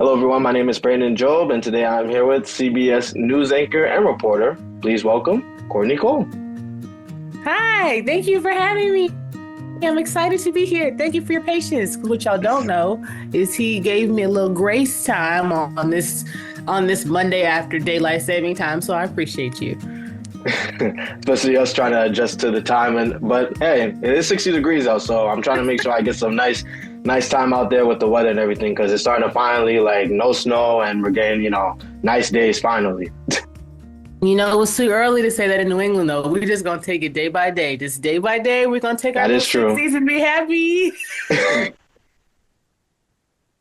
Hello, everyone. My name is Brandon Job, and today I'm here with CBS news anchor and reporter. Please welcome Courtney Cole. Hi, thank you for having me. I'm excited to be here. Thank you for your patience. What y'all don't know is he gave me a little grace time on this Monday after daylight saving time, so I appreciate you. Especially us trying to adjust to the time, but hey, it is 60 degrees out, so I'm trying to make sure I get some nice time out there with the weather and everything because it's starting to finally no snow and we're getting nice days finally. It was too early to say that in New England, though. We're just gonna take it day by day. Just day by day, we're gonna take our That little is true. 60s and be happy.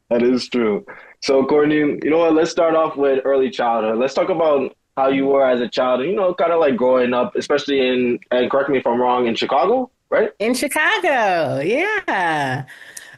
That is true. So, Courtney, you know what? Let's start off with early childhood. Let's talk about how you were as a child, kind of like growing up, especially and correct me if I'm wrong, in Chicago, right? In Chicago, yeah.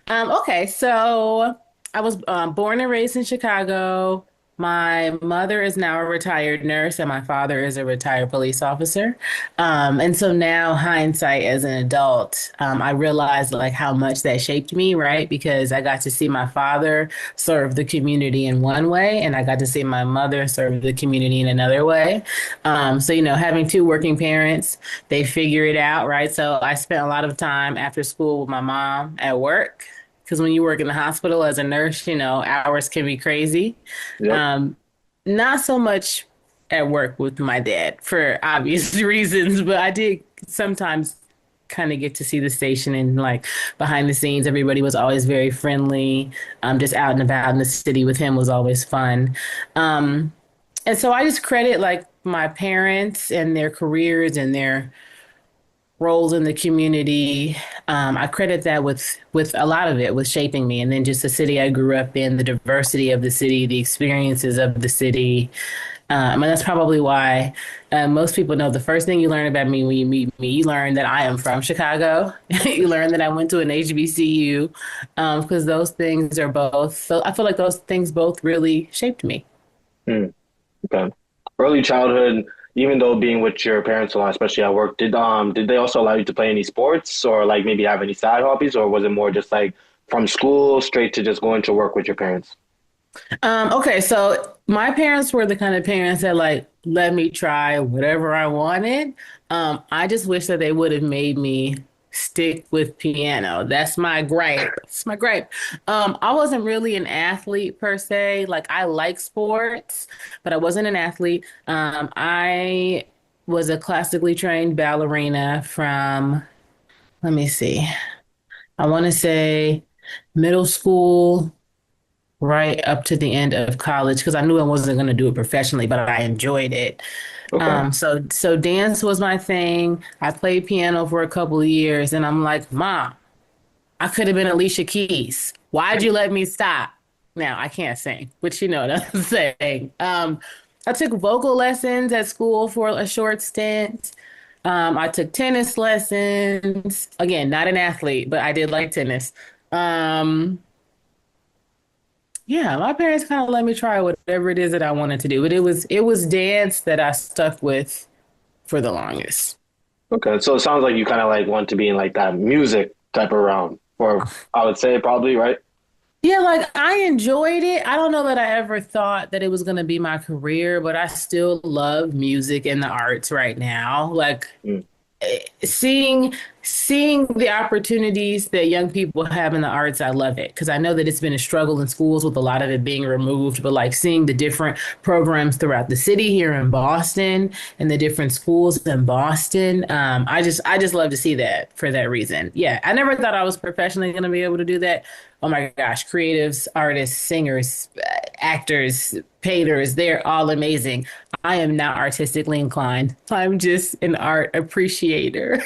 Okay, so I was born and raised in Chicago. My mother is now a retired nurse, and my father is a retired police officer. And so now, hindsight as an adult, I realized like how much that shaped me, right? Because I got to see my father serve the community in one way, and I got to see my mother serve the community in another way. So having two working parents, they figure it out, right? So I spent a lot of time after school with my mom at work. Because when you work in the hospital as a nurse, hours can be crazy. Yep. Um, Not so much at work with my dad for obvious reasons, but I did sometimes kind of get to see the station and like behind the scenes. Everybody was always very friendly. Just out and about in the city with him was always fun. And so I just credit like my parents and their careers and their roles in the community. I credit that with a lot of it with shaping me, and then just the city I grew up in, the diversity of the city, the experiences of the city. And that's probably why most people know the first thing you learn about me when you meet me, you learn that I am from Chicago. You learn that I went to an HBCU because those things are both. So I feel like those things both really shaped me. Hmm. Okay. Early childhood, even though being with your parents a lot, especially at work, did they also allow you to play any sports or like maybe have any side hobbies, or was it more just like from school straight to just going to work with your parents? Okay, so my parents were the kind of parents that like let me try whatever I wanted. I just wish that they would have made me stick with piano. That's my gripe. It's my gripe. I wasn't really an athlete per se. Like I like sports, but I wasn't an athlete. I was a classically trained ballerina from, let me see, I want to say middle school right up to the end of college because I knew I wasn't going to do it professionally, but I enjoyed it. Okay. So dance was my thing. I played piano for a couple of years, and I'm like, Mom, I could have been Alicia Keys. Why'd you let me stop? Now I can't sing, but you know what I'm saying. I took vocal lessons at school for a short stint. I took tennis lessons. Again, not an athlete, but I did like tennis. Um, Yeah, my parents kind of let me try whatever it is that I wanted to do, but it was dance that I stuck with for the longest. Okay. So it sounds like you kind of like want to be in like that music type of realm, or I would say probably, right? Yeah, like I enjoyed it. I don't know that I ever thought that it was going to be my career, but I still love music and the arts right now. Like Mm. seeing the opportunities that young people have in the arts, I love it because I know that it's been a struggle in schools with a lot of it being removed, but like seeing the different programs throughout the city here in Boston and the different schools in Boston, I just love to see that for that reason. Yeah, I never thought I was professionally going to be able to do that. Oh my gosh, creatives, artists, singers, actors, painters, they're all amazing. I am not artistically inclined. I'm just an art appreciator.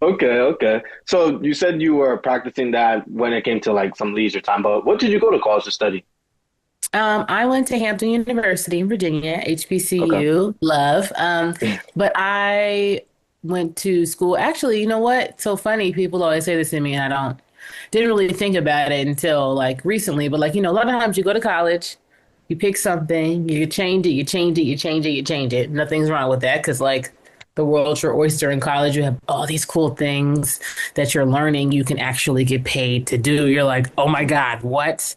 Okay, okay. So you said you were practicing that when it came to like some leisure time, but what did you go to college to study? I went to Hampton University in Virginia, Okay. HBCU, love. But I went to school. Actually, you know what? So funny. People always say this to me, and I didn't really think about it until like recently. But like, a lot of times you go to college, you pick something, you change it, you change it, you change it, you change it. Nothing's wrong with that because like the world's your oyster in college. You have all these cool things that you're learning you can actually get paid to do. You're like, oh my God, what?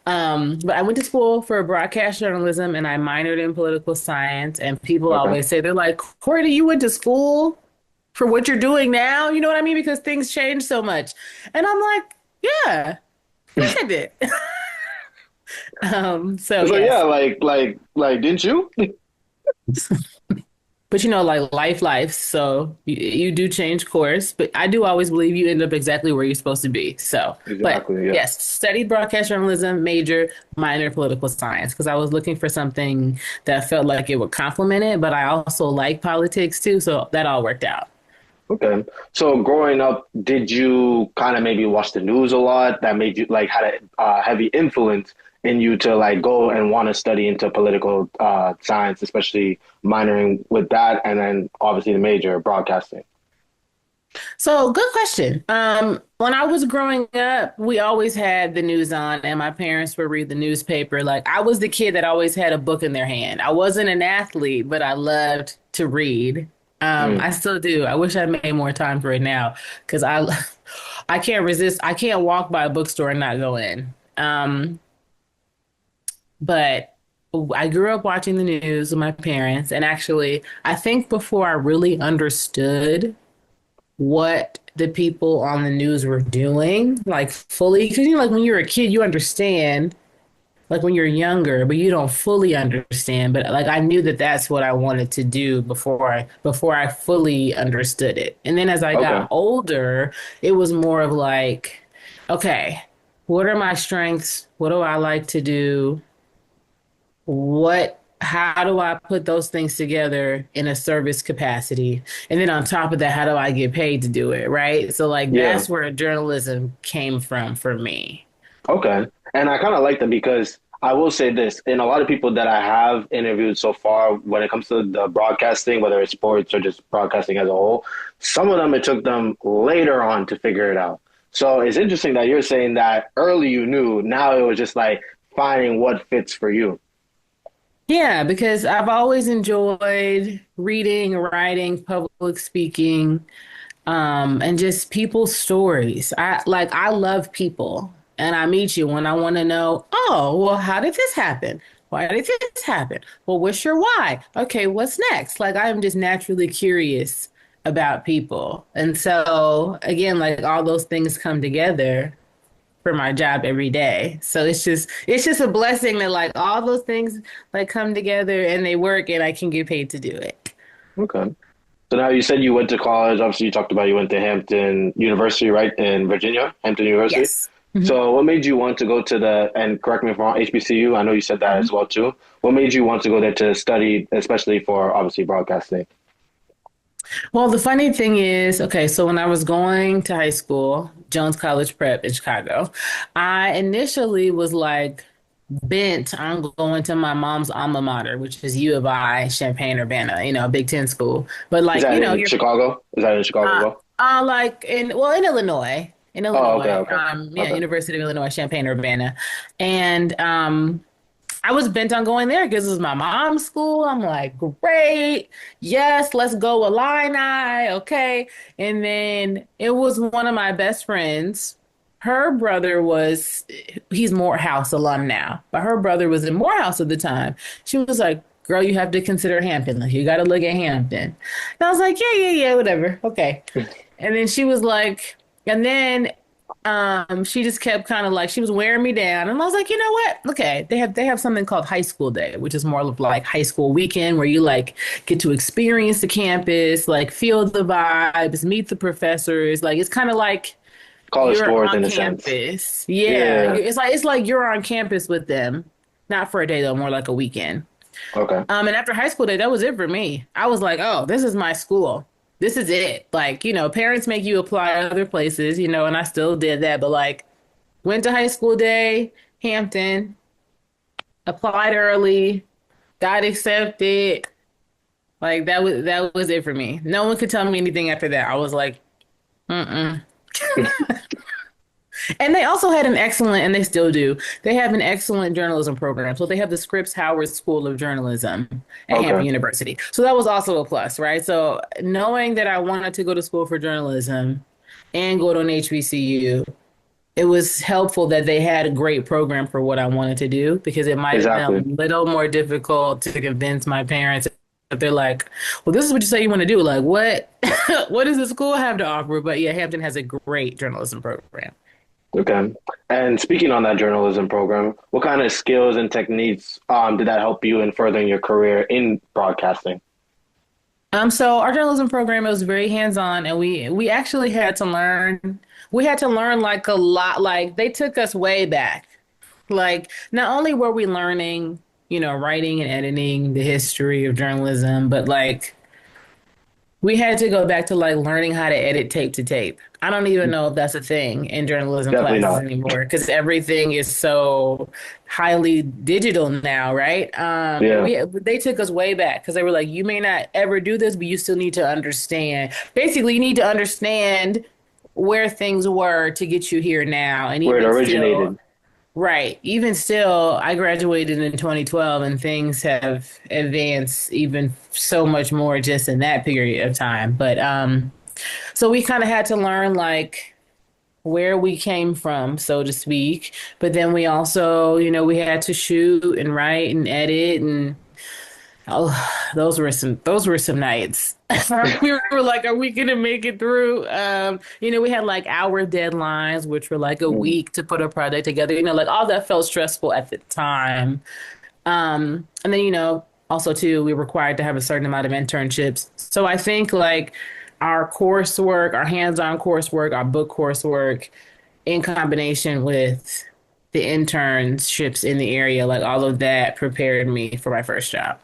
But I went to school for broadcast journalism and I minored in political science. And people Okay. always say, they're like, Courtney, you went to school for what you're doing now? You know what I mean? Because things change so much. And I'm like, yeah, of course I did. So So yeah, yes. didn't you? But like life. So you do change course, but I do always believe you end up exactly where you're supposed to be. So, but Exactly. Yeah. yes, studied broadcast journalism, major, minor political science, because I was looking for something that felt like it would complement it, but I also like politics too. So that all worked out. Okay. So growing up, did you kind of maybe watch the news a lot that made you like had a heavy influence in you to like go and want to study into political science, especially minoring with that, and then obviously the major broadcasting. So good question. When I was growing up, we always had the news on, and my parents would read the newspaper. Like I was the kid that always had a book in their hand. I wasn't an athlete, but I loved to read. Mm. I still do. I wish I made more time for it now because I can't resist. I can't walk by a bookstore and not go in. But I grew up watching the news with my parents, and actually, I think before I really understood what the people on the news were doing, like fully. Because like when you're a kid, you understand, like when you're younger, but you don't fully understand. But like I knew that that's what I wanted to do before I fully understood it. And then as I Okay. got older, it was more of like, okay, what are my strengths? What do I like to do? How do I put those things together in a service capacity? And then on top of that, how do I get paid to do it? Right. So, like, Yeah. that's where journalism came from for me. Okay. And I kind of like that because I will say this, in a lot of people that I have interviewed so far, when it comes to the broadcasting, whether it's sports or just broadcasting as a whole, some of them it took them later on to figure it out. So it's interesting that you're saying that early you knew, now it was just like finding what fits for you. Yeah, because I've always enjoyed reading, writing, public speaking, and just people's stories. I love people, and I meet you when I want to know, oh, well, how did this happen? Why did this happen? Well, what's your why? Okay, what's next? Like I am just naturally curious about people. And so again, like all those things come together for my job every day. So it's just a blessing that like all those things like come together and they work and I can get paid to do it. Okay. So now you said you went to college. Obviously, you talked about you went to Hampton University, right, in Virginia, Hampton University. Yes. Mhm. So what made you want to go to and correct me if I'm wrong, HBCU? I know you said that as Mhm. well too. What made you want to go there to study, especially for obviously broadcasting? Well, the funny thing is, okay, so when I was going to high school, Jones College Prep in Chicago, I initially was like bent on going to my mom's alma mater, which is U of I, Champaign-Urbana, a Big Ten school. But Is like, that in you're Chicago? Is that in Chicago as uh, well? like in Illinois, Oh, okay, okay, yeah, okay. University of Illinois, Champaign-Urbana, and I was bent on going there because it was my mom's school. I'm like, great, yes, let's go Illini, okay. And then it was one of my best friends. Her brother he's Morehouse alum now, but her brother was in Morehouse at the time. She was like, girl, you have to consider Hampton. Like, you got to look at Hampton. And I was like, yeah, whatever. Okay. And then she was like, and then she just kept kind of like she was wearing me down. And I was like, you know what? Okay, they have something called high school day, which is more of like high school weekend where you like get to experience the campus, like feel the vibes, meet the professors. Like it's kind of like College you're sports on in a sense. campus. Yeah, Yeah. it's like you're on campus with them. Not for a day though, more like a weekend. Okay. And after high school day, that was it for me. I was like, oh, this is my school. This is it. Like, parents make you apply other places, and I still did that. But like, went to high school day, Hampton, applied early, got accepted. Like that was it for me. No one could tell me anything after that. I was like, mm-mm. And they also had an excellent, and they still do, they have an excellent journalism program. So they have the Scripps Howard School of Journalism at Hampton Okay. University. So that was also a plus, right? So knowing that I wanted to go to school for journalism and go to an HBCU, it was helpful that they had a great program for what I wanted to do because it might have been Exactly. a little more difficult to convince my parents. But they're like, well, this is what you say you want to do. Like, what? What does the school have to offer? But yeah, Hampton has a great journalism program. Okay. And speaking on that journalism program, what kind of skills and techniques did that help you in furthering your career in broadcasting? So our journalism program was very hands-on, and we actually had to learn. We had to learn like a lot. Like they took us way back. Like not only were we learning, writing and editing, the history of journalism, but like we had to go back to like learning how to edit tape to tape. I don't even know if that's a thing in journalism Definitely classes not. anymore because everything is so highly digital now, right? And Yeah. they took us way back because they were like, you may not ever do this, but you still need to understand. Basically, you need to understand where things were to get you here now, and Where it even still. originated. Right. Even still, I graduated in 2012 and things have advanced even so much more just in that period of time. But so we kind of had to learn like where we came from, so to speak. But then we also, we had to shoot and write and edit and oh, those were some nights. We were like, are we gonna make it through? We had like hour deadlines, which were like a Mm. week to put a project together. Like all that felt stressful at the time. And then, also too, we were required to have a certain amount of internships. So I think like our coursework, our hands-on coursework, our book coursework, in combination with the internships in the area, like all of that prepared me for my first job.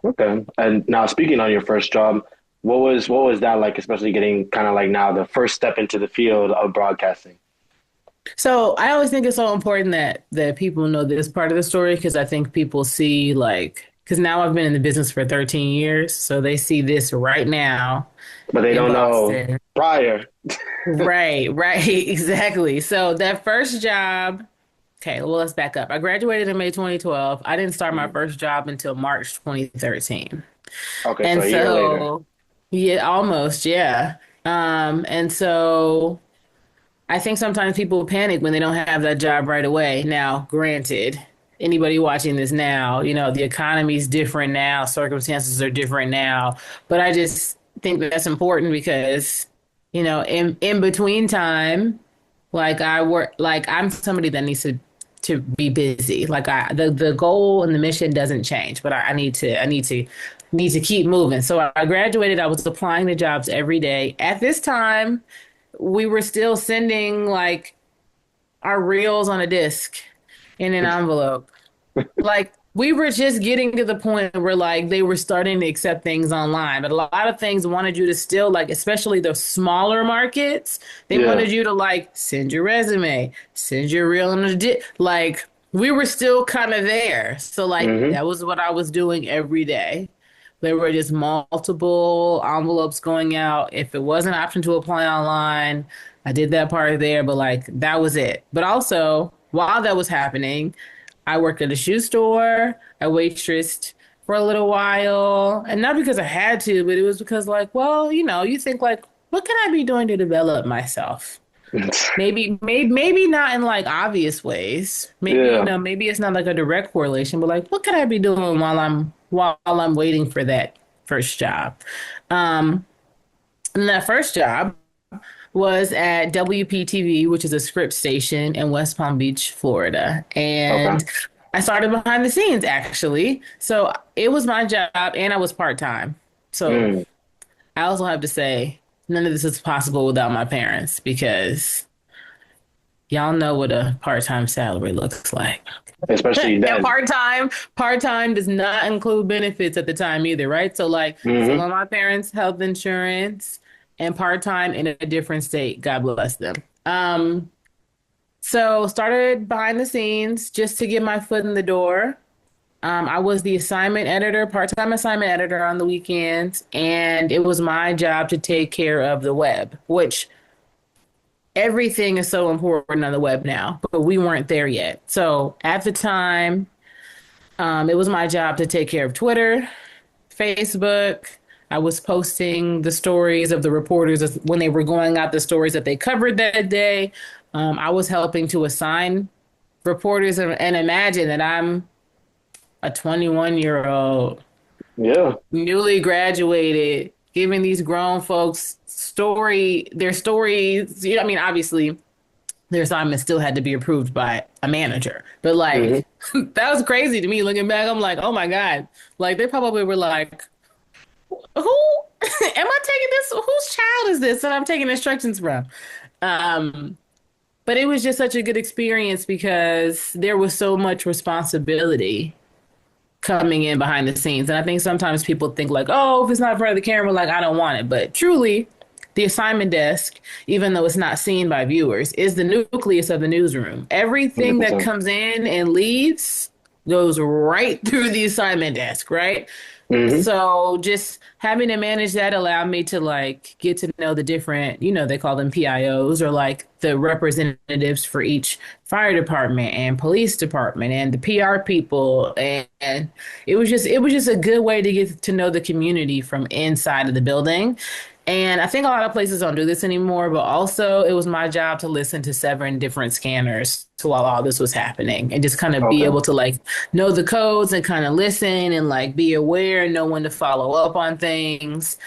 Okay. And now speaking on your first job, what was that like, especially getting kind of like now the first step into the field of broadcasting? So I always think it's so important that people know this part of the story because I think people see like because now I've been in the business for 13 years, so they see this right now But they in don't know Boston. prior. Right, right, exactly. So that first job, okay, well, let's back up. I graduated in May 2012. I didn't start my Mhm. first job until March 2013. Okay, so And a year later. so, yeah, almost, yeah. And so I think sometimes people panic when they don't have that job right away. Now, granted, anybody watching this now, the economy's different now, circumstances are different now, but I just think that's important because, in between time, like I work, like I'm somebody that needs to be busy. Like the goal and the mission doesn't change, but I need to keep moving. So I graduated. I was applying to jobs every day. At this time, we were still sending like our reels on a disc in an envelope. Like we were just getting to the point where like they were starting to accept things online, but a lot of things wanted you to still like, especially the smaller markets, they Yeah. wanted you to like send your resume, send your reel on a like we were still kind of there. So like Hmm. that was what I was doing every day. There were just multiple envelopes going out. If it was an option to apply online, I did that part there, but like that was it. But also, while that was happening, I worked at a shoe store. I waitressed for a little while, and not because I had to, but it was because like, well, you think like, what can I be doing to develop myself? Maybe not in like obvious ways. Maybe, Yeah. maybe it's not like a direct correlation, but like, what could I be doing while I'm waiting for that first job? Um, and that first job was at WPTV, which is a script station in West Palm Beach, Florida. Okay. And I started behind the scenes actually. So it was my job and I was part-time. So Mm. I also have to say, none of this is possible without my parents because y'all know what a part-time salary looks like. Especially And then. part-time does not include benefits at the time either, right? So like some Hmm. of my parents' health insurance and part-time in a different state. God bless them. So started behind the scenes just to get my foot in the door. I was the assignment editor, part-time assignment editor on the weekends, and it was my job to take care of the web, which everything is so important on the web now, but we weren't there yet. So at the time, it was my job to take care of Twitter, Facebook. I was posting the stories of the reporters when they were going out, the stories that they covered that day. I was helping to assign reporters, and imagine that I'm a 21-year-old, Yeah. newly graduated, giving these grown folks their stories. You know, I mean, obviously their assignment still had to be approved by a manager, but Hmm. like that was crazy to me. Looking back, I'm like, oh my God, like they probably were like, who am I taking this? Whose child is this that I'm taking instructions from? Um, but it was just such a good experience because there was so much responsibility coming in behind the scenes. And I think sometimes people think like, oh, if it's not in front of the camera, like I don't want it. But truly, the assignment desk, even though it's not seen by viewers, is the nucleus of the newsroom. Everything that 100%. comes in and leaves goes right through the assignment desk, right? Hmm. So just having to manage that allowed me to like get to know the different, they call them PIOs or like the representatives for each fire department and police department and the PR people. And it was just a good way to get to know the community from inside of the building. And I think a lot of places don't do this anymore, but also it was my job to listen to 7 different scanners while all this was happening and just kind of be Okay. able to like know the codes and kind of listen and like be aware and know when to follow up on things.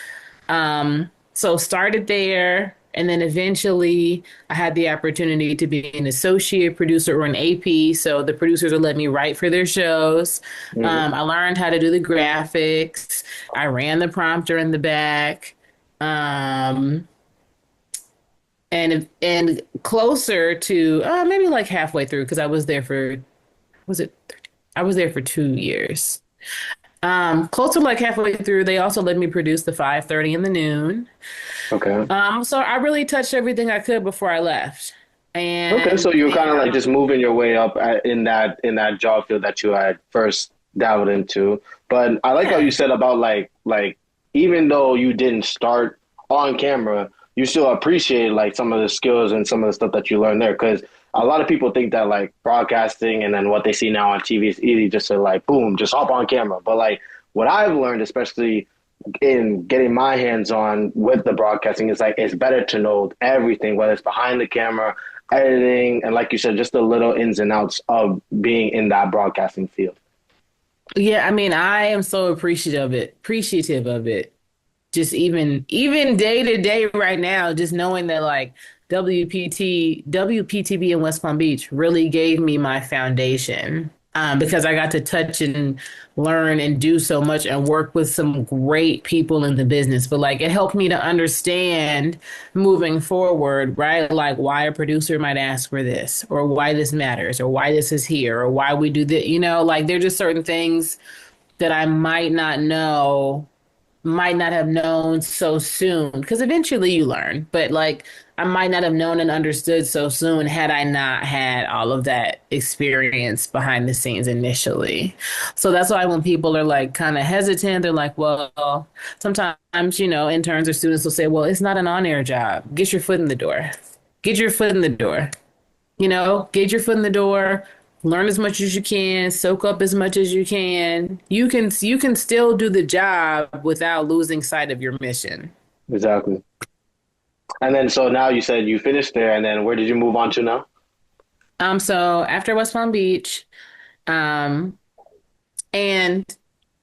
So started there. And then eventually I had the opportunity to be an associate producer or an AP. So the producers would let me write for their shows. Hmm. I learned how to do the graphics. I ran the prompter in the back. Um, and closer to maybe like halfway through because I was there for was it 13? I was there for 2 years. Close to like halfway through, they also let me produce the 5:30 in the noon. Okay. So I really touched everything I could before I left. Okay, And so you're kind of like then just moving your way up in that job field that you had first dabbled into. But I like how you yeah. said about like even though you didn't start on camera, you still appreciate like some of the skills and some of the stuff that you learned there. Because a lot of people think that like broadcasting and then what they see now on TV is easy, just to like boom, just hop on camera. But like what I've learned, especially in getting my hands on with the broadcasting, is like it's better to know everything, whether it's behind the camera, editing, and like you said, just the little ins and outs of being in that broadcasting field. Yeah, I mean, I am so appreciative of it. Just even day to day right now, just knowing that like WPTV in West Palm Beach really gave me my foundation. Because I got to touch and learn and do so much and work with some great people in the business. But like it helped me to understand moving forward, right? Like why a producer might ask for this, or why this matters, or why this is here, or why we do that. Like there are just certain things that I might not have known so soon because eventually you learn, but like I might not have known and understood so soon had I not had all of that experience behind the scenes initially. So that's why when people are like kind of hesitant, they're like, well, sometimes, interns or students will say, well, it's not an on-air job. Get your foot in the door. Get your foot in the door. Get your foot in the door, learn as much as you can, soak up as much as you can. You can still do the job without losing sight of your mission. Exactly. And then so now you said you finished there, and then where did you move on to now? So after West Palm Beach, um, and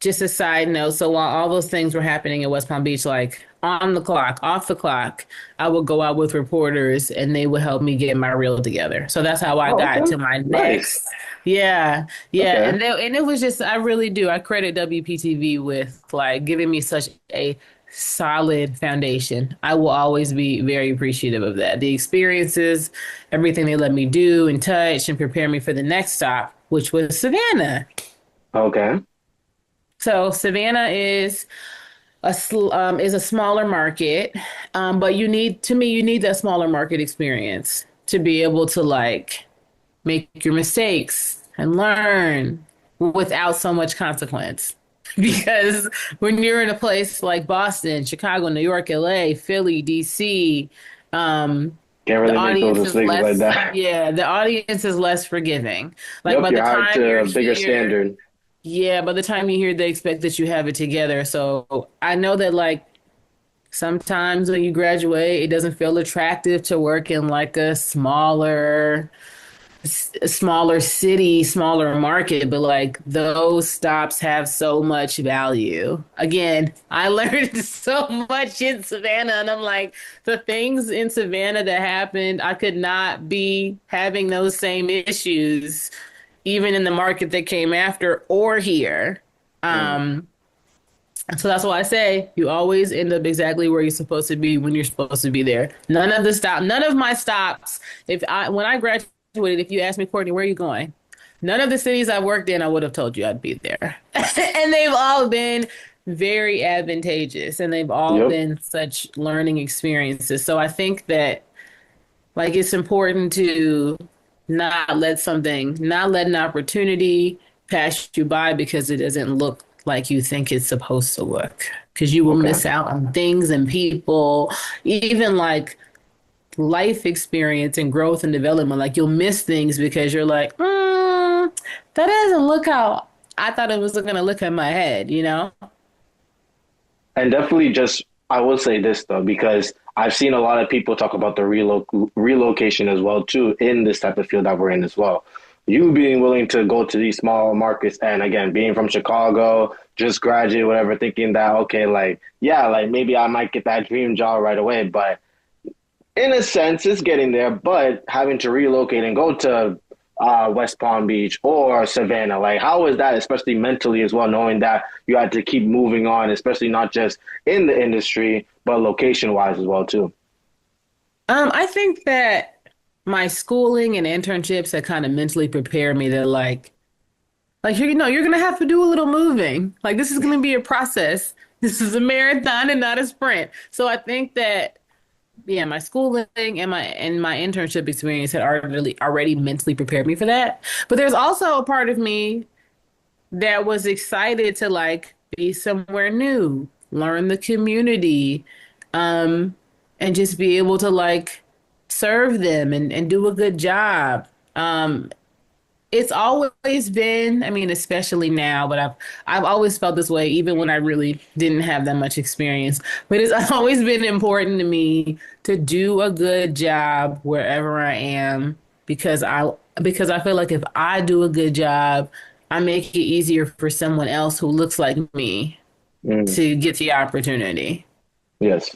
just a side note, so while all those things were happening in West Palm Beach, like on the clock, off the clock, I would go out with reporters and they would help me get my reel together. So that's how I Oh, got okay. to my Nice. next. Yeah, yeah. Okay. And it was just, I really do. I credit WPTV with like giving me such a solid foundation. I will always be very appreciative of that. The experiences, everything they let me do and touch and prepare me for the next stop, which was Savannah. Okay. So Savannah is a smaller market, but you need that smaller market experience to be able to like make your mistakes and learn without so much consequence. Because when you're in a place like Boston, Chicago, New York, LA, Philly, DC, Can't The really make those audience is mistakes like less, that. yeah, the audience is less forgiving. Like Yep, by you're the held time to you're a bigger here, standard. yeah, by the time you're here, they expect that you have it together. So I know that like sometimes when you graduate, it doesn't feel attractive to work in like a smaller city, smaller market, but like those stops have so much value. Again, I learned so much in Savannah, and I'm like, the things in Savannah that happened, I could not be having those same issues, even in the market that came after or here. Mm. Um, so that's why I say you always end up exactly where you're supposed to be when you're supposed to be there. None of my stops. When I graduated, if you asked me, Courtney, where are you going? None of the cities I worked in, I would have told you I'd be there. And they've all been very advantageous and they've all Yep. been such learning experiences. So I think that like it's important to not let an opportunity pass you by because it doesn't look like you think it's supposed to look. Because you will Okay. miss out on things and people, even like life experience and growth and development. Like you'll miss things because you're like, that doesn't look how I thought it was going to look in my head, you know? And definitely just, I will say this though, because I've seen a lot of people talk about the relocation as well too in this type of field that we're in as well. You being willing to go to these small markets and again, being from Chicago, just graduate, whatever, thinking that, okay, like, yeah, like maybe I might get that dream job right away, but in a sense, it's getting there, but having to relocate and go to West Palm Beach or Savannah, like how is that, especially mentally as well, knowing that you had to keep moving on, especially not just in the industry, but location wise as well too. I think that my schooling and internships have kind of mentally prepared me that like you're gonna have to do a little moving. Like this is gonna be a process. This is a marathon and not a sprint. So I think that yeah, my schooling and my internship experience had already mentally prepared me for that. But there's also a part of me that was excited to like be somewhere new, learn the community, um, and just be able to like serve them and do a good job. It's always been, I mean, especially now, but I've always felt this way, even when I really didn't have that much experience. But it's always been important to me to do a good job wherever I am because I feel like if I do a good job, I make it easier for someone else who looks like me Mm, to get the opportunity. yes.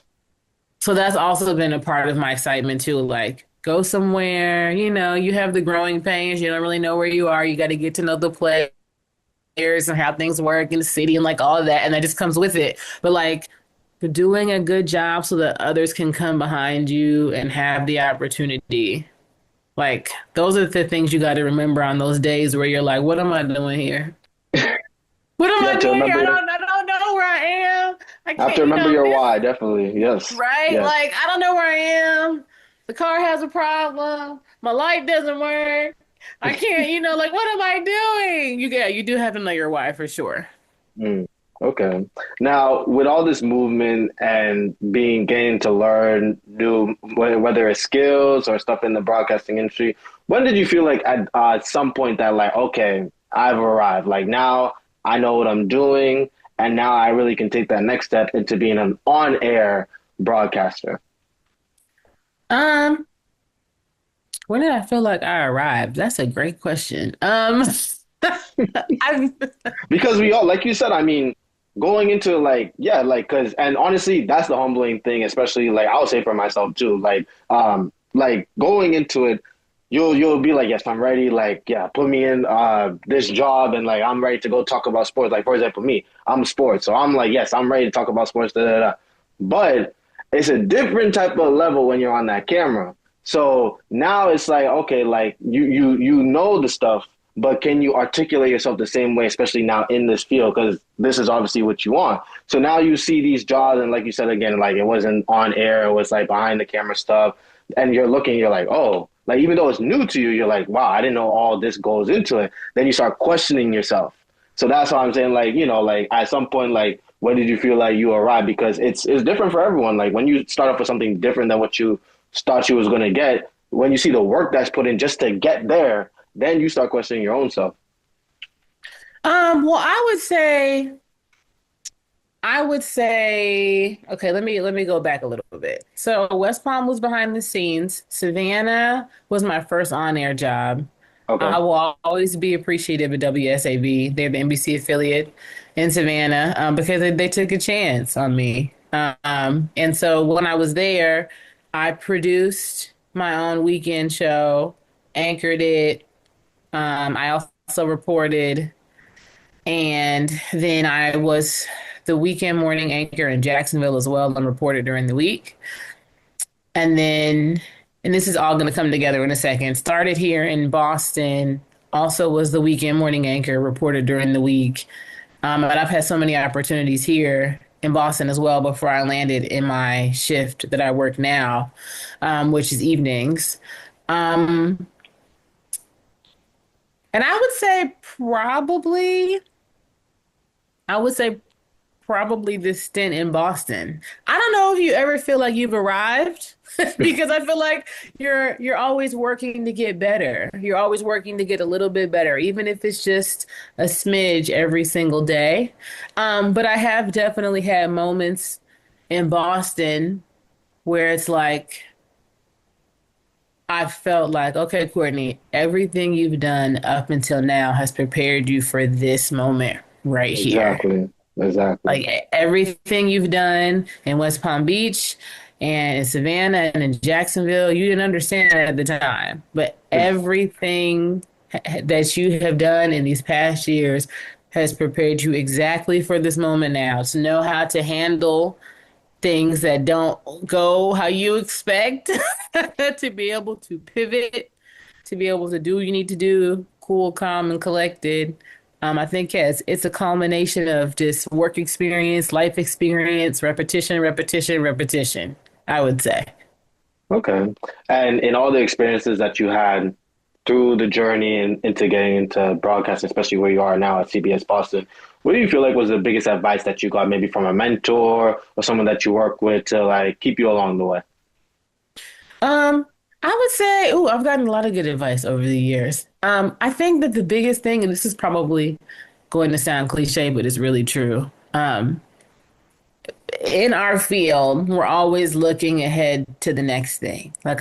So that's also been a part of my excitement too. Like, go somewhere, you have the growing pains. You don't really know where you are. You got to get to know the players and how things work in the city and like all of that. And that just comes with it. But like, doing a good job so that others can come behind you and have the opportunity. Like, those are the things you got to remember on those days where you're like, what am I doing here? What am You I have to doing here? remember, I don't know where I am. I have to can't, remember your this. why, definitely. Yes. Right? Yes. Like, I don't know where I am. The car has a problem. My light doesn't work. I can't, like, what am I doing? You do have to know your why for sure. Mm, okay. Now, with all this movement and being getting to learn new, whether it's skills or stuff in the broadcasting industry, when did you feel like at some point that like, okay, I've arrived. Like now I know what I'm doing, and now I really can take that next step into being an on-air broadcaster. Um, when did I feel like I arrived? That's a great question. I Because we all, like you said, I mean, going into like, yeah, like, cause, and honestly, that's the humbling thing, especially like I'll say for myself too, like going into it, you'll be like, yes, I'm ready. Like, yeah, put me in this job, and like I'm ready to go talk about sports. Like, for example, me, I'm sports, so I'm like, yes, I'm ready to talk about sports. Da, da, da. But it's a different type of level when you're on that camera. So now it's like, okay, like you know the stuff, but can you articulate yourself the same way, especially now in this field? Because this is obviously what you want. So now you see these jobs, and like you said again, like it wasn't on air, it was like behind the camera stuff, and you're looking, you're like, oh, like even though it's new to you, you're like, wow, I didn't know all this goes into it. Then you start questioning yourself. So that's why I'm saying, like, like at some point, like, when did you feel like you arrived? Because it's different for everyone. Like when you start off with something different than what you thought you was going to get, when you see the work that's put in just to get there, then you start questioning your own self. Well, I would say, okay, let me go back a little bit. So West Palm was behind the scenes. Savannah was my first on-air job. Okay. I will always be appreciative of WSAV. They're the NBC affiliate in Savannah, because they took a chance on me. And so when I was there, I produced my own weekend show, anchored it. I also reported, and then I was the weekend morning anchor in Jacksonville as well and reported during the week. And then, and this is all going to come together in a second, started here in Boston, also was the weekend morning anchor, reported during the week. But I've had so many opportunities here in Boston as well before I landed in my shift that I work now, which is evenings. Um, and I would say probably this stint in Boston. I don't know if you ever feel like you've arrived because I feel like you're always working to get better. You're always working to get a little bit better, even if it's just a smidge every single day. But I have definitely had moments in Boston where it's like I felt like, okay, Courtney, everything you've done up until now has prepared you for this moment right here. Exactly. Exactly. Like everything you've done in West Palm Beach and in Savannah and in Jacksonville, you didn't understand that at the time. But everything that you have done in these past years has prepared you exactly for this moment now to know how to handle things that don't go how you expect, to be able to pivot, to be able to do what you need to do, cool, calm, and collected. I think, yeah, it's a culmination of just work experience, life experience, repetition, repetition, repetition, I would say. Okay. And in all the experiences that you had through the journey and into getting into broadcasting, especially where you are now at CBS Boston, what do you feel like was the biggest advice that you got, maybe from a mentor or someone that you work with to like keep you along the way? Um, I would say, oh, I've gotten a lot of good advice over the years. I think that the biggest thing, and this is probably going to sound cliche, but it's really true. In our field, we're always looking ahead to the next thing. Like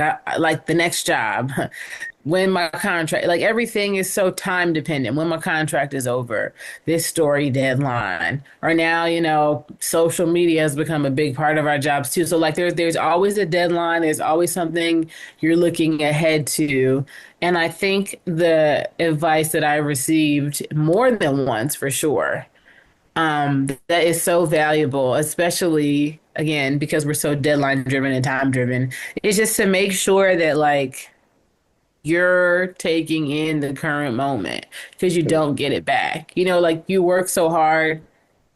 the next job. When my contract, like everything is so time dependent. When my contract is over, this story deadline, or now, social media has become a big part of our jobs too. So like there's always a deadline. There's always something you're looking ahead to. And I think the advice that I received more than once for sure, that is so valuable, especially again, because we're so deadline driven and time driven, is just to make sure that like you're taking in the current moment because you don't get it back. Like you work so hard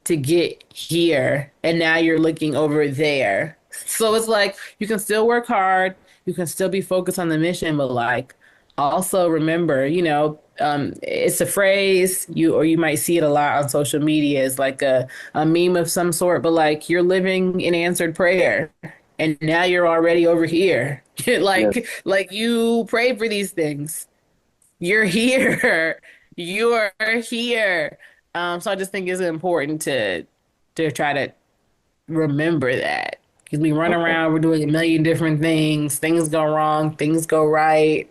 to get here and now you're looking over there. So it's like you can still work hard, you can still be focused on the mission, but like also remember, it's a phrase you might see it a lot on social media. It's like a meme of some sort, but like you're living in answered prayer and now you're already over here. Yes. Like you prayed for these things. You're here. You're here. So I just think it's important to try to remember that because we run Okay. around, we're doing a million different things. Things go wrong, things go right.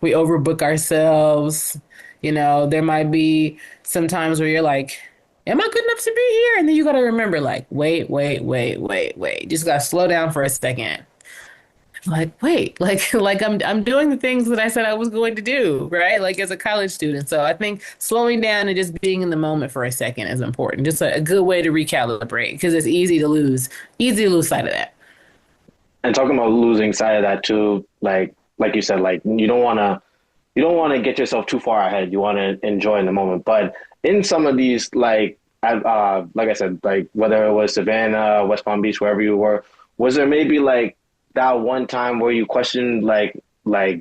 We overbook ourselves. There might be some times where you're like, am I good enough to be here? And then you got to remember, like, wait, wait, wait, wait, wait. Just got to slow down for a second. Like, wait, like I'm doing the things that I said I was going to do, right? Like as a college student. So I think slowing down and just being in the moment for a second is important. Just a good way to recalibrate because it's easy to lose sight of that. And talking about losing sight of that too, like you said, like you don't want to get yourself too far ahead. You want to enjoy in the moment. But in some of these, like I said, like whether it was Savannah, West Palm Beach, wherever you were, was there maybe like that one time where you questioned, like,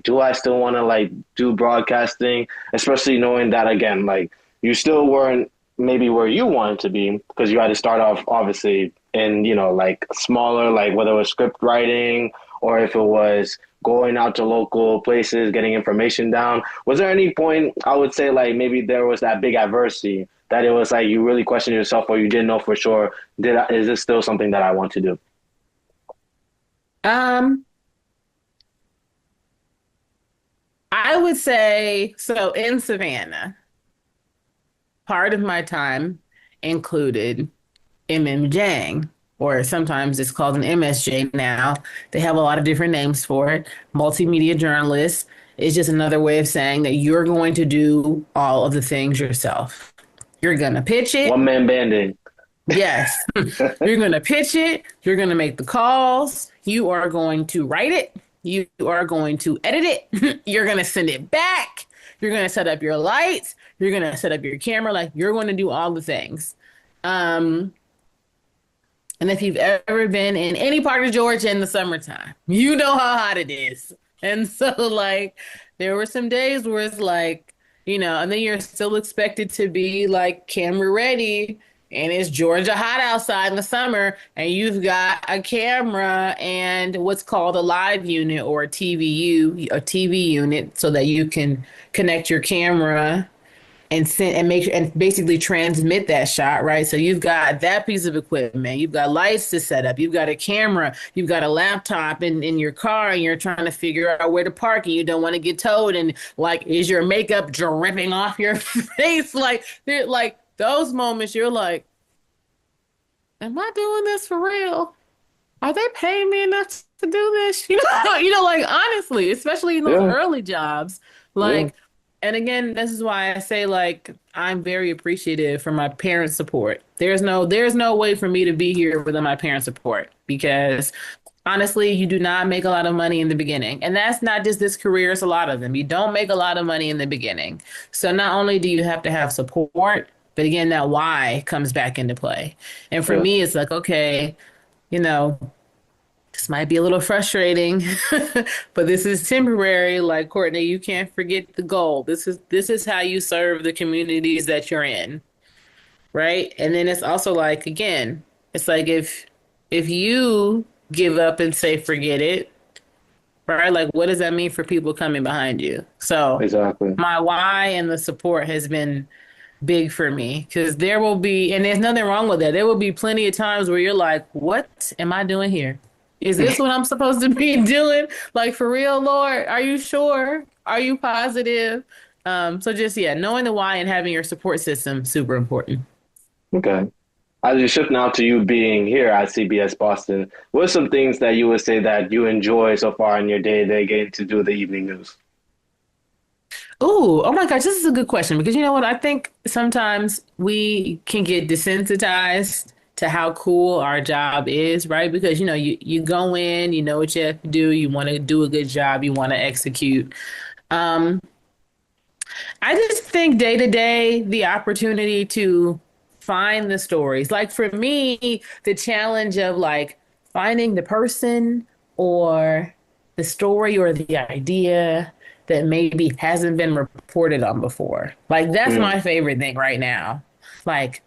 do I still want to like do broadcasting, especially knowing that again, like you still weren't maybe where you wanted to be because you had to start off obviously in like smaller, like whether it was script writing or if it was going out to local places, getting information down. Was there any point, I would say, like maybe there was that big adversity that it was like you really questioned yourself or you didn't know for sure, is this still something that I want to do? Um, I would say so in Savannah, part of my time included MMJing, or sometimes it's called an MSJ now. They have a lot of different names for it. Multimedia journalist is just another way of saying that you're going to do all of the things yourself. You're going to pitch it. One man banding. Yes. You're going to pitch it. You're going to make the calls. You are going to write it. You are going to edit it. You're going to send it back. You're going to set up your lights. You're going to set up your camera. Like you're going to do all the things. Um, and if you've ever been in any part of Georgia in the summertime, you know how hot it is. And so, like, there were some days where it's like, and then you're still expected to be like camera ready. And it's Georgia hot outside in the summer, and you've got a camera and what's called a live unit or a TV unit, so that you can connect your camera and send and make and basically transmit that shot, right? So you've got that piece of equipment, you've got lights to set up, you've got a camera, you've got a laptop in your car, and you're trying to figure out where to park, and you don't want to get towed, and like, is your makeup dripping off your face? Like those moments, you're like, am I doing this for real? Are they paying me enough to do this? Like honestly, especially in those Yeah, early jobs, yeah, like. And again, this is why I say like I'm very appreciative for my parents' support. There's no way for me to be here without my parents' support, because honestly, you do not make a lot of money in the beginning. And that's not just this career, it's a lot of them. You don't make a lot of money in the beginning. So not only do you have to have support, but again, that why comes back into play. And for yeah. me, it's like, okay, you know, this might be a little frustrating, but this is temporary. Like Courtney, you can't forget the goal. This is how you serve the communities that you're in, right? And then it's also like, again, it's like if you give up and say forget it, right? Like what does that mean for people coming behind you? So Exactly. my why and the support has been big for me, because there will be, and there's nothing wrong with that. There will be plenty of times where you're like, what am I doing here? Is this what I'm supposed to be doing? Like for real, Lord? Are you sure? Are you positive? So just, yeah, knowing the why and having your support system, super important. Okay. As you shift now to you being here at CBS Boston, what are some things that you would say that you enjoy so far in your day-to-day getting to do the evening news? Ooh, oh my gosh, this is a good question, because you know what? I think sometimes we can get desensitized to how cool our job is, right? Because you go in, you know what you have to do, you want to do a good job, you want to execute. Um, I just think day to day, the opportunity to find the stories. Like for me, the challenge of like finding the person or the story or the idea that maybe hasn't been reported on before. Like that's Mm, my favorite thing right now. Like,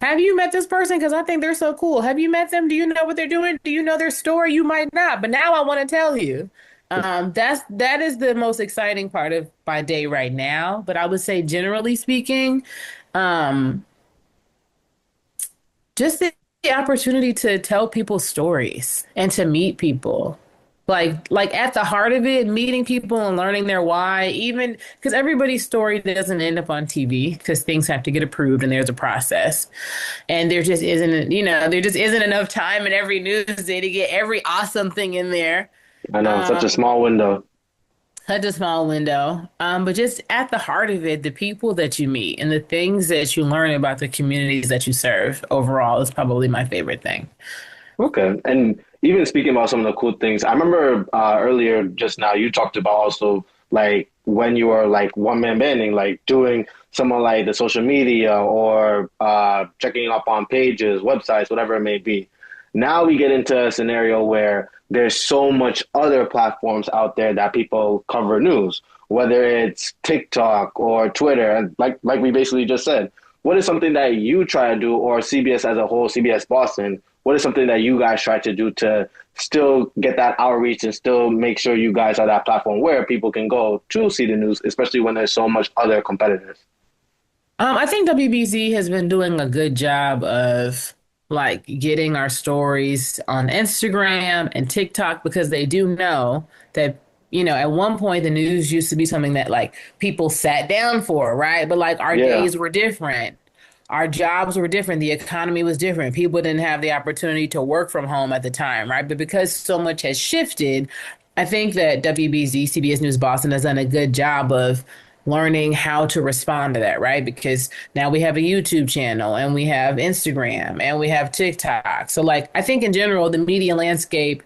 have you met this person? Because I think they're so cool. Have you met them? Do you know what they're doing? Do you know their story? You might not, but now I want to tell you. That is the most exciting part of my day right now. But I would say, generally speaking, um, just the opportunity to tell people stories and to meet people. Like at the heart of it, meeting people and learning their why, even because everybody's story doesn't end up on TV, because things have to get approved and there's a process. And there just isn't enough time in every news day to get every awesome thing in there. I know, such a Um, small window. Such a small window. But just at the heart of it, the people that you meet and the things that you learn about the communities that you serve overall is probably my favorite thing. Okay. And even speaking about some of the cool things, I remember earlier just now you talked about also like when you were like one man banding, like doing some of like the social media or checking up on pages, websites, whatever it may be. Now we get into a scenario where there's so much other platforms out there that people cover news, whether it's TikTok or Twitter, and like we basically just said, what is something that you try to do, or CBS as a whole, CBS Boston? what is something that you guys try to do to still get that outreach and still make sure you guys are that platform where people can go to see the news, especially when there's so much other competitors? I think WBZ has been doing a good job of like getting our stories on Instagram and TikTok because they do know that, at one point the news used to be something that like people sat down for, right? But like our Yeah, days were different. Our jobs were different. The economy was different. People didn't have the opportunity to work from home at the time, right? But because so much has shifted, I think that WBZ, CBS News Boston, has done a good job of learning how to respond to that, right? Because now we have a YouTube channel and we have Instagram and we have TikTok. So, like, I think in general, the media landscape,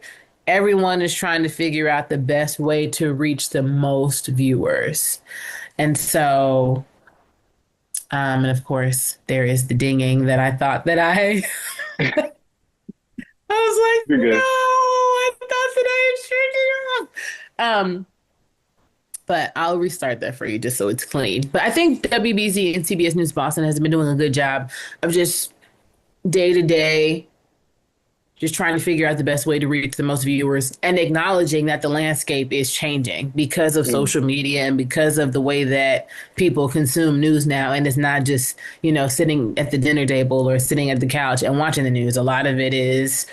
everyone is trying to figure out the best way to reach the most viewers. And so, and of course, there is the dinging that I thought that I was like, you're no, good. I thought that I had turned it off. But I'll restart that for you just so it's clean. But I think WBZ and CBS News Boston has been doing a good job of just day to day, just trying to figure out the best way to reach the most viewers and acknowledging that the landscape is changing because of Mm, social media and because of the way that people consume news now. And it's not just, sitting at the dinner table or sitting at the couch and watching the news. A lot of it is,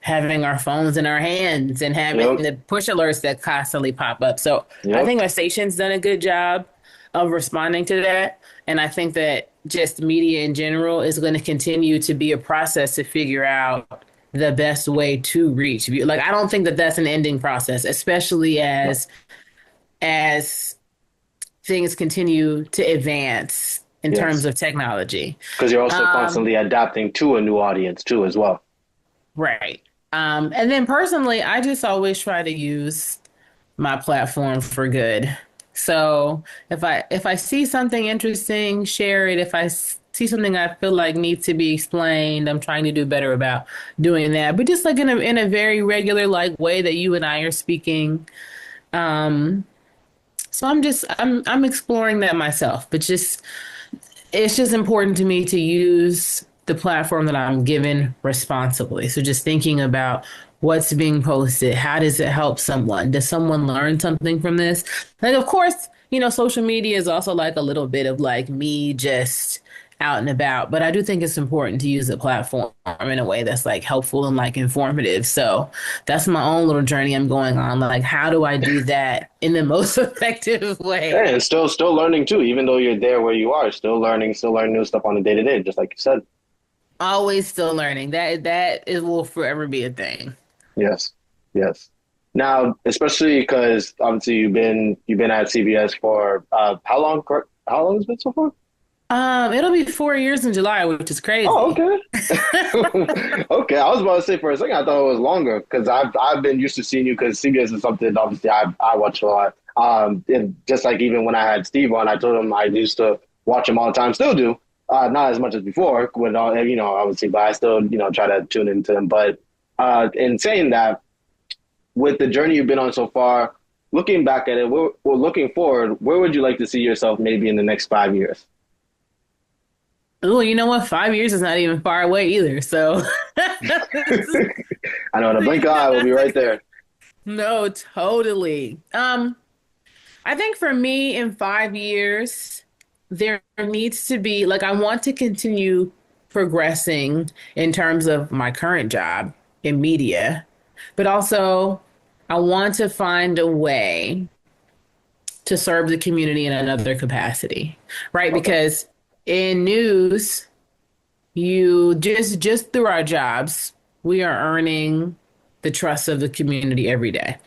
having our phones in our hands and having yep, the push alerts that constantly pop up. So I yep, think my station's done a good job of responding to that. And I think that just media in general is going to continue to be a process to figure out the best way to reach. Like, I don't think that that's an ending process, especially no, as things continue to advance in terms yes, of technology. because you're also Um, constantly adapting to a new audience too, as well. right. And then personally, I just always try to use my platform for good. So if I see something interesting, share it. If see something I feel like needs to be explained, I'm trying to do better about doing that. But just like in a very regular like way that you and I are speaking. Um, so I'm exploring that myself. But just it's just important to me to use the platform that I'm given responsibly. So just thinking about what's being posted, how does it help someone? Does someone learn something from this? Like, of course, social media is also like a little bit of like me just out and about, but I do think it's important to use the platform in a way that's like helpful and like informative. So that's my own little journey I'm going on. Like, how do I do that in the most effective way? And still learning too, even though you're there where you are, still learning new stuff on a day to day, just like you said. Always still learning. That is will forever be a thing. Yes, yes. Now, especially because obviously you've been at CBS for how long? How long has it been so far? It'll be 4 years in July, which is Oh, crazy. okay. Okay, I was about to say for a second I thought it was longer because I've been used to seeing you because CBS is something obviously I watch a lot. And just like even when I had Steve on, I told him I used to watch him all the time, still do. Not as much as before, with all obviously, but I still try to tune into him. But in saying that, with the journey you've been on so far, looking back at it, we're looking forward. Where would you like to see yourself maybe in the next 5 years? Oh, you know what? 5 years is not even far away either. So, I know in a blink of an eye, we'll be right there. no, totally. I think for me in 5 years, there needs to be like I want to continue progressing in terms of my current job in media, but also I want to find a way to serve the community in another capacity, right? Okay. Because in news, you just through our jobs, we are earning the trust of the community every day,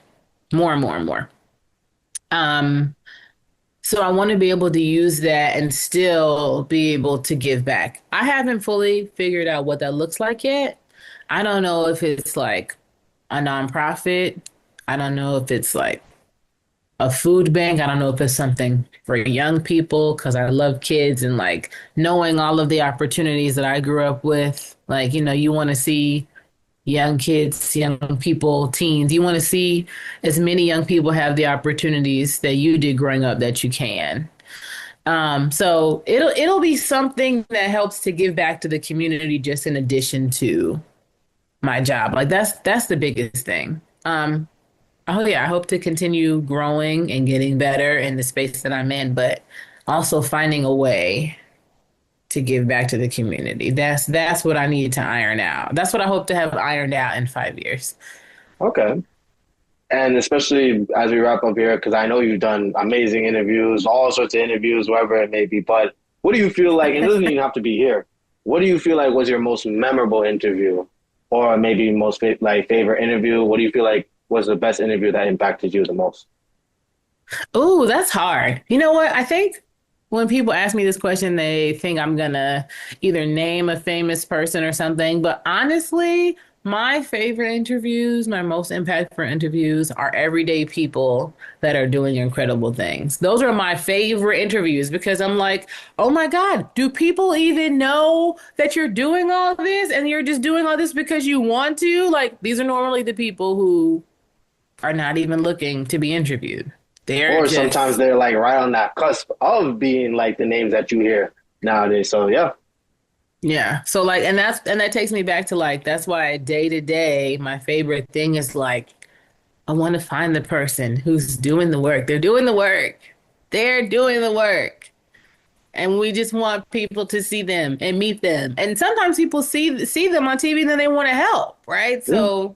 more and more and more. Um, so I want to be able to use that and still be able to give back. I haven't fully figured out what that looks like yet. I don't know if it's like a nonprofit. I don't know if it's like a food bank. I don't know if it's something for young people because I love kids and like knowing all of the opportunities that I grew up with. Like, you want to see young kids, young people, teens. You want to see as many young people have the opportunities that you did growing up that you can. So it'll be something that helps to give back to the community just in addition to my job. Like that's the biggest thing. Oh yeah, I hope to continue growing and getting better in the space that I'm in, but also finding a way to give back to the community. That's what I need to iron out. That's what I hope to have ironed out in 5 years. Okay. And especially as we wrap up here, because I know you've done amazing interviews, all sorts of interviews, wherever it may be. But what do you feel like? It doesn't even have to be here. What do you feel like was your most memorable interview, or maybe most like favorite interview? What do you feel like was the best interview that impacted you the most? Ooh, that's hard. You know what? I think when people ask me this question, they think I'm gonna either name a famous person or something. But honestly, my favorite interviews, my most impactful interviews are everyday people that are doing incredible things. Those are my favorite interviews because I'm like, oh my God, do people even know that you're doing all this and you're just doing all this because you want to? Like, these are normally the people who are not even looking to be interviewed. They're Or sometimes just, they're like right on that cusp of being like the names that you hear nowadays. So yeah, yeah. So like, and that takes me back to like, that's why day to day, my favorite thing is like, I want to find the person who's doing the work. They're doing the work. They're doing the work. And we just want people to see them and meet them. And sometimes people see them on TV and then they want to help, right? yeah. So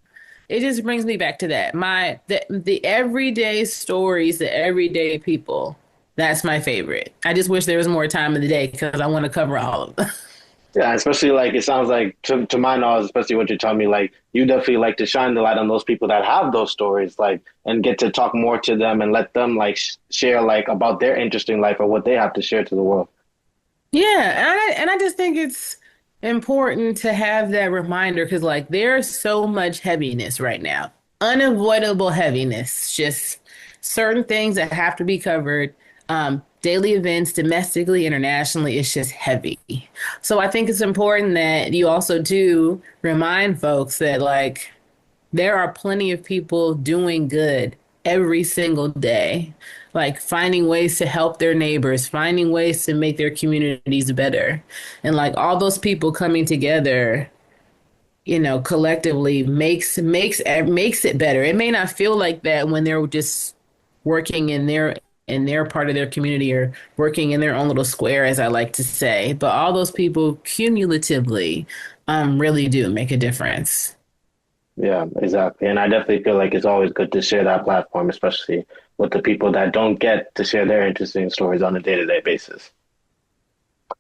it just brings me back to that. The everyday stories, the everyday people. That's my favorite. I just wish there was more time in the day because I want to cover all of them. Yeah, especially like it sounds like to my knowledge, especially what you're telling me, like you definitely like to shine the light on those people that have those stories, like and get to talk more to them and let them like share like about their interesting life or what they have to share to the world. Yeah, and I just think it's important to have that reminder because like there's so much heaviness right now. Unavoidable heaviness, just certain things that have to be covered. Daily events, domestically, internationally, it's just heavy. So I think it's important that you also do remind folks that like there are plenty of people doing good every single day, like finding ways to help their neighbors, finding ways to make their communities better. And like all those people coming together, collectively makes it better. It may not feel like that when they're just working in their part of their community or working in their own little square, as I like to say. But all those people cumulatively really do make a difference. Yeah, exactly. And I definitely feel like it's always good to share that platform, especially with the people that don't get to share their interesting stories on a day-to-day basis.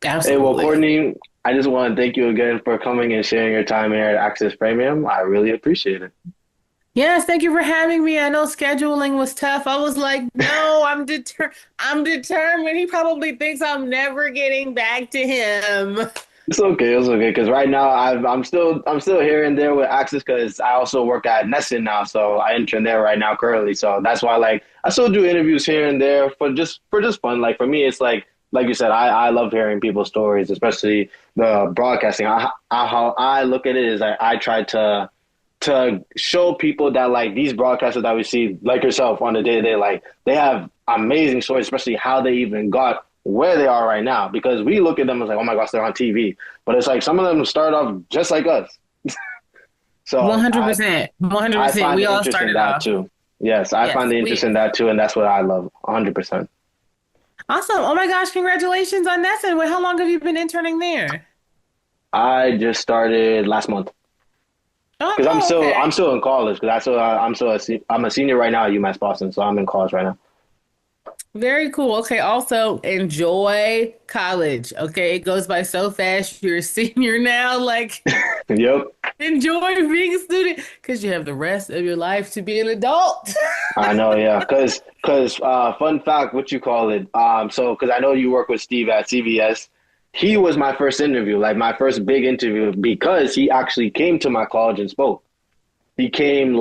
Hey, well, Absolutely. Courtney, I just want to thank you again for coming and sharing your time here at Access Premium. I really appreciate it. Yes, thank you for having me. I know scheduling was tough. I was like, no, I'm determined. He probably thinks I'm never getting back to him. It's okay. It's okay. Because right now I'm still here and there with Access because I also work at Nesson now, so I intern there right now currently. So that's why like I still do interviews here and there for just fun. Like for me, it's like you said, I love hearing people's stories, especially the broadcasting. How I look at it is I try to show people that like these broadcasters that we see, like yourself on the day to day, like they have amazing stories, especially how they even got where they are right now. Because we look at them as like, oh my gosh, they're on TV, but it's like some of them start off just like us. So I 100%. I 100%. find We the all interest in started that off. too. Yes, I find Yes. the interest We in that too, and that's what I love, 100%. awesome. Oh my gosh, congratulations on that. And how long have you been interning there? I just started last month because I'm Oh, still I'm okay. still in college because I'm a senior right now at UMass Boston, so I'm in college right now. Very cool. Okay. Also, enjoy college. Okay. It goes by so fast. You're a senior now. Like, Yep. enjoy being a student because you have the rest of your life to be an adult. I know, yeah. Cause fun fact, what you call it? So because I know you work with Steve at CBS, he was my first interview, like my first big interview, because he actually came to my college and spoke. He came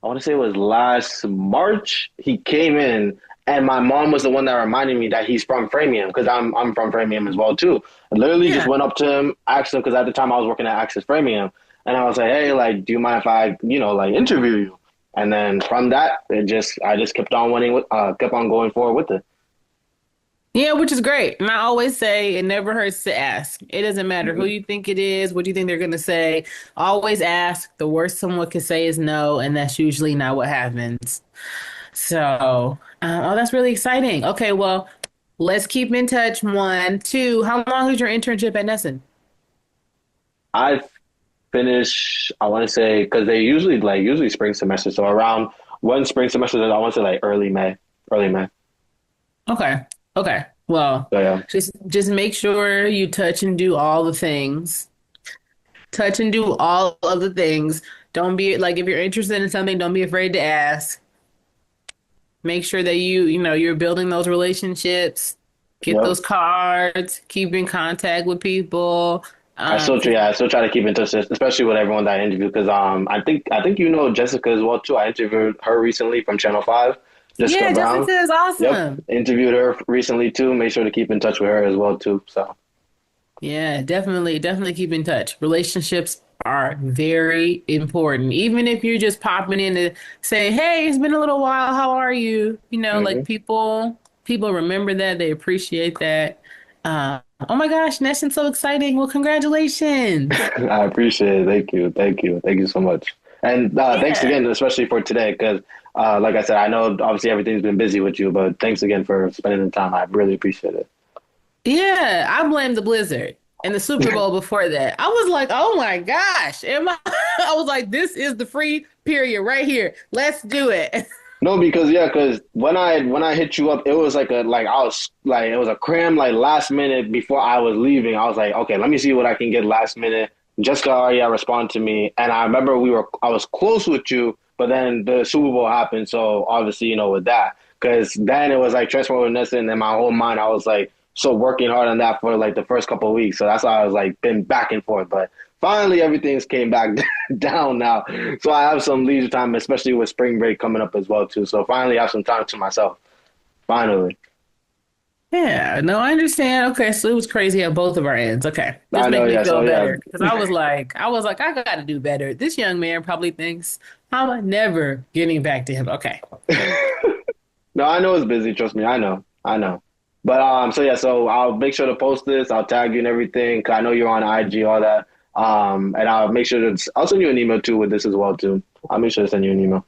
I want to say it was last March. He came in, and my mom was the one that reminded me that he's from Framingham because I'm from Framingham as well too. I literally just Yeah. went up to him, asked him because at the time I was working at Access Framingham, and I was like, hey, like, do you mind if I, like interview you? And then from that, I just kept on winning kept on going forward with it. Yeah, which is great. And I always say it never hurts to ask. It doesn't matter who Mhm. you think it is, what you think they're going to say. Always ask. The worst someone can say is no, and that's usually not what happens. So, oh, that's really exciting. Okay, well, let's keep in touch. One, two. How long is your internship at Nesson? I finish, I want to say, because they usually usually spring semester. So around when spring semester is, I want to say like early May, early May. Okay. Okay. Well, So yeah, just make sure you touch and do all the things. Touch and do all of the things. Don't be like if you're interested in something, don't be afraid to ask. Make sure that you're building those relationships, get yep. those cards, keep in contact with people. I still try, 'Cause yeah, I still try to keep in touch, especially with everyone that I interview, because I think you know Jessica as well too. I interviewed her recently from Channel 5, Jessica yeah, Brown. Jessica is Yep, awesome. interviewed her recently too. Make sure to keep in touch with her as well too. So Yeah, definitely, definitely keep in touch. Relationships are very important. Even if you're just popping in to say, "Hey, it's been a little while. How are you?" Like hmm people remember that. They appreciate that. Oh my gosh, Nesson's so exciting. Well, congratulations. I appreciate it. Thank you so much. And thanks Yeah. again, especially for today, because like I said, I know obviously everything's been busy with you, but thanks again for spending the time. I really appreciate it. Yeah, I blame the blizzard and the Super Bowl before that. I was like, oh my gosh. Am I I was like, this is the free period right here. Let's do it. No, because yeah, because when I hit you up, it was like I was like it was a cram like last minute before I was leaving. I was like, okay, let me see what I can get last minute. Jessica already responded to me, and I remember I was close with you, but then the Super Bowl happened, so obviously with that, because then it was like Transformer Nessa, and in my whole mind I was like so working hard on that for like the first couple of weeks, so that's why I was like been back and forth, but finally everything's came back down now. So I have some leisure time, especially with spring break coming up as well too. So finally I have some time to myself. Finally. Yeah, no, I understand. Okay, so it was crazy at both of our ends. Okay, this I know, make me yeah. So feel yeah. better because I was like, I got to do better. This young man probably thinks I'm never getting back to him. Okay. No, I know it's busy, trust me. I know. I know. But so yeah, so I'll make sure to post this, I'll tag you and everything, 'cause I know you're on IG, all that. And I'll make sure I'll send you an email too with this as well too. I'll make sure to send you an email.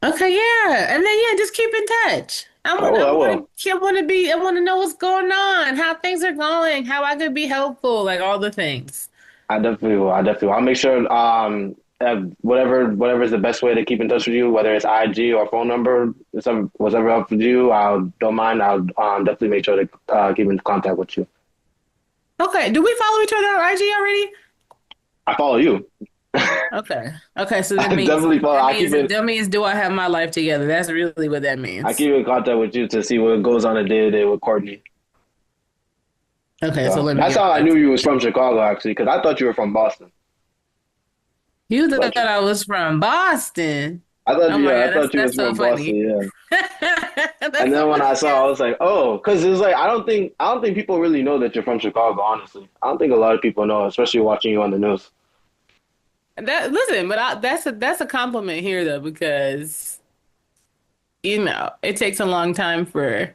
Okay, yeah, and then yeah, just keep in touch. I I want, will, I I want will. to, I want to know what's going on, how things are going, how I could be helpful, like all the things. I definitely will. I definitely will. I'll make sure whatever is the best way to keep in touch with you, whether it's IG or phone number, whatever helps with you, I'll don't mind. I'll definitely make sure to keep in contact with you. Okay, do we follow each other on IG already? I follow you. Okay, okay, so I that means definitely follow. that means do I have my life together? That's really what that I means. keep in contact with you to see what goes on a day to day with Courtney. Okay, so So let me that's get how I my. knew you was from Chicago actually, because I thought you were from Boston. You thought But I was from Boston? Oh my I God, that's thought you that's was so from Boston. funny. Yeah. And That's then so when I funny saw, I was like, oh, because it's like I don't think people really know that you're from Chicago. Honestly, I don't think a lot of people know, especially watching you on the news. that. Listen, but that's a compliment here though because it takes a long time for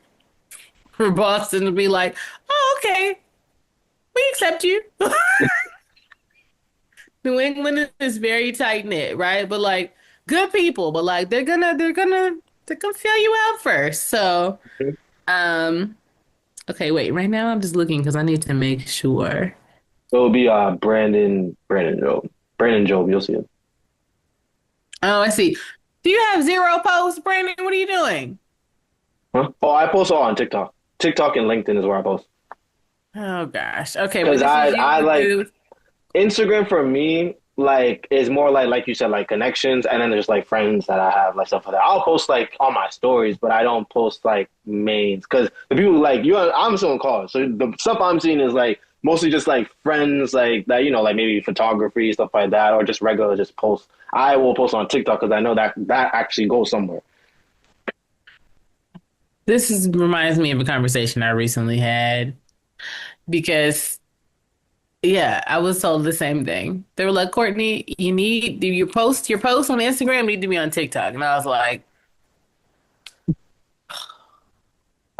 Boston to be like, oh, okay, we accept you. New England is very tight knit, right? But like good people, but like they're gonna feel you out first. So, um, okay, wait, right now I'm just looking because I need to make sure. So it'll be Brandon Job. You'll see it. Oh, I see. Do you have zero posts, Brandon? What are you doing? Huh? Oh, I post all on TikTok. TikTok and LinkedIn is where I post. Oh gosh. Okay, but Because this is I you, like dude. Instagram for me, like is more like you said, like connections, and then there's like friends that I have, like stuff like that. I'll post like on my stories, but I don't post like mains because the people like you. I'm still on call, so the stuff I'm seeing is like mostly just like friends, like that, like maybe photography stuff like that, or just regular just posts. I will post on TikTok because I know that actually goes somewhere. Reminds me of a conversation I recently had because yeah, I was told the same thing. They were like, Courtney, your post on Instagram need to be on TikTok. And I was like,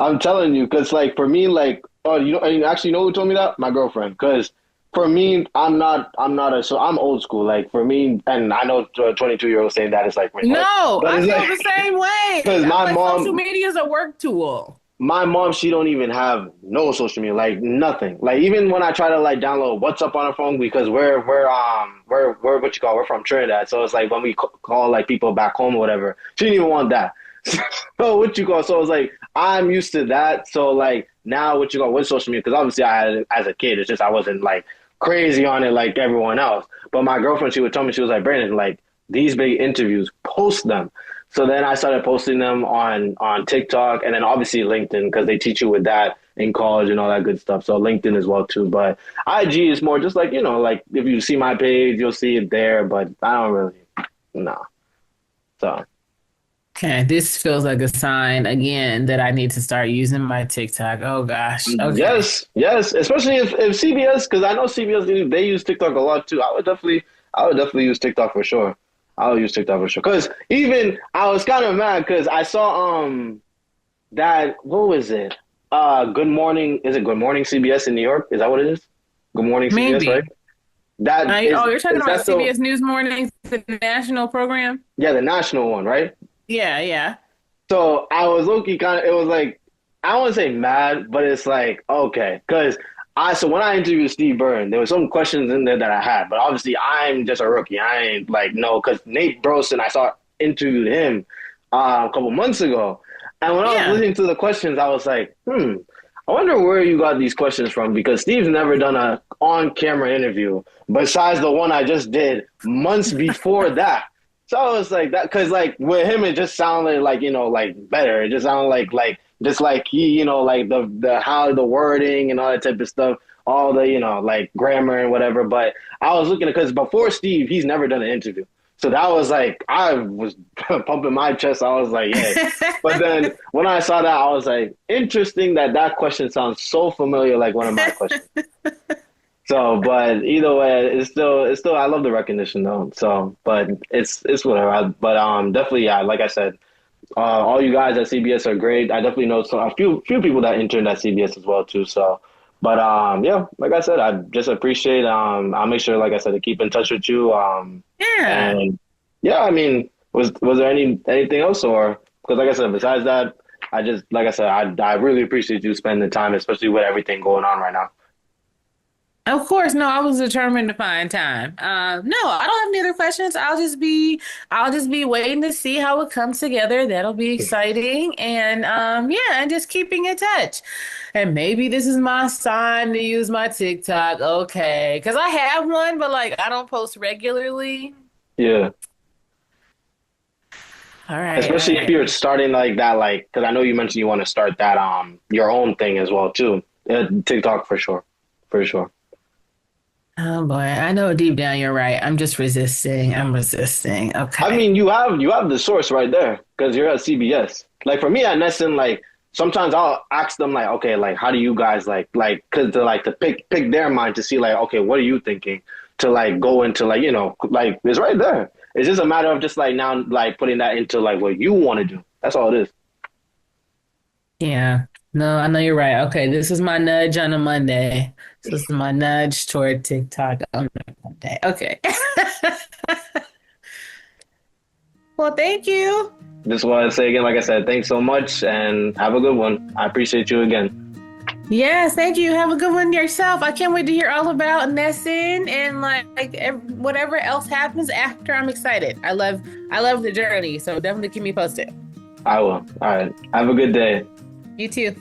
I'm telling you, because like for me, like oh, you actually know who told me that? My girlfriend. Because for me, so I'm old school. Like for me, and I know 22-year-old saying that is like retarded, No, but I it's feel like the same way. because I'm like, social media is a work tool. she don't even have no social media, like nothing. Like even when I try to like download WhatsApp on her phone because we're what you call we're from Trinidad, so it's like when we call like people back home or whatever, she didn't even want that. So what you call? So it's like I'm used to that. So like now what you call with social media because obviously I had it as a kid. It's just I wasn't like crazy on it like everyone else. But my girlfriend, she would tell me she was like Brandon, like these big interviews, post them. So then I started posting them on TikTok and then obviously LinkedIn because they teach you with that in college and all that good stuff. So LinkedIn as well too. But IG is more just like, like if you see my page, you'll see it there, but I don't really no. So Okay, this feels like a sign again that I need to start using my TikTok. Oh gosh. Okay. yes, yes, especially if CBS because I know CBS they use TikTok a lot too. I would definitely use TikTok for sure. I would use TikTok for sure. Because even I was kind of mad because I saw that what was it? Good Morning, is it Good Morning CBS in New York? Is that what it is? Good Morning CBS, right? Maybe. That is You're talking is about that the CBS News Mornings, the national program? yeah, the national one, right? Yeah, yeah. So I was low-key kind of it was like I don't want to say mad, but it's like okay, because so when I interviewed Steve Byrne, there were some questions in there that I had, but obviously I'm just a rookie. I ain't like no, because Nate Brosen, I saw interviewed him a couple months ago, and when I was Yeah. listening to the questions, I was like, I wonder where you got these questions from because Steve's never done a on-camera interview besides the one I just did months before that. So I was like that because like with him it just sounded like like better. It just sounded like just like he like the how the wording and all that type of stuff, all the like grammar and whatever. But I was looking because before Steve he's never done an interview, so that was like I was pumping my chest. I was like yeah. But then when I saw that I was like interesting that question sounds so familiar like one of my questions. So, but either way, it's still. I love the recognition though. So, but it's whatever. But definitely, yeah. Like I said, all you guys at CBS are great. I definitely know a few people that interned at CBS as well too. So, but yeah, like I said, I just appreciate. I'll make sure, like I said, to keep in touch with you. Yeah. And yeah, I mean, was there anything else or because like I said, besides that, I just like I said, I really appreciate you spending the time, especially with everything going on right now. Of course, no, I was determined to find time. No, I don't have any other questions. I'll just be waiting to see how it comes together. That'll be exciting. And yeah, and just keeping in touch. And maybe this is my sign to use my TikTok. Okay. Because I have one, but like I don't post regularly. Yeah. All right, all Especially if you're right. starting like that, like, because I know you mentioned you want to start that your own thing as well too. TikTok for sure, for sure. Oh boy, I know deep down you're right. I'm just resisting. I'm resisting. I Okay. mean, you have the source right there because you're at CBS. Like for me at Nesson, like sometimes I'll ask them like, okay, like how do you guys like because to pick their mind to see like, okay, what are you thinking to like go into like like it's right there. It's just a matter of just like now like putting that into like what you want to do. That's all it is. Yeah. No, I know you're right. Okay, this is my nudge on a Monday. This is my nudge toward TikTok on a Monday. Okay. Well, thank you. Just want to say again, like I said, thanks so much and have a good one. I appreciate you again. Yes, thank you. Have a good one yourself. I can't wait to hear all about Nessun and whatever else happens after. I'm excited. I love the journey. So definitely keep me posted. I will. All right. Have a good day. You too.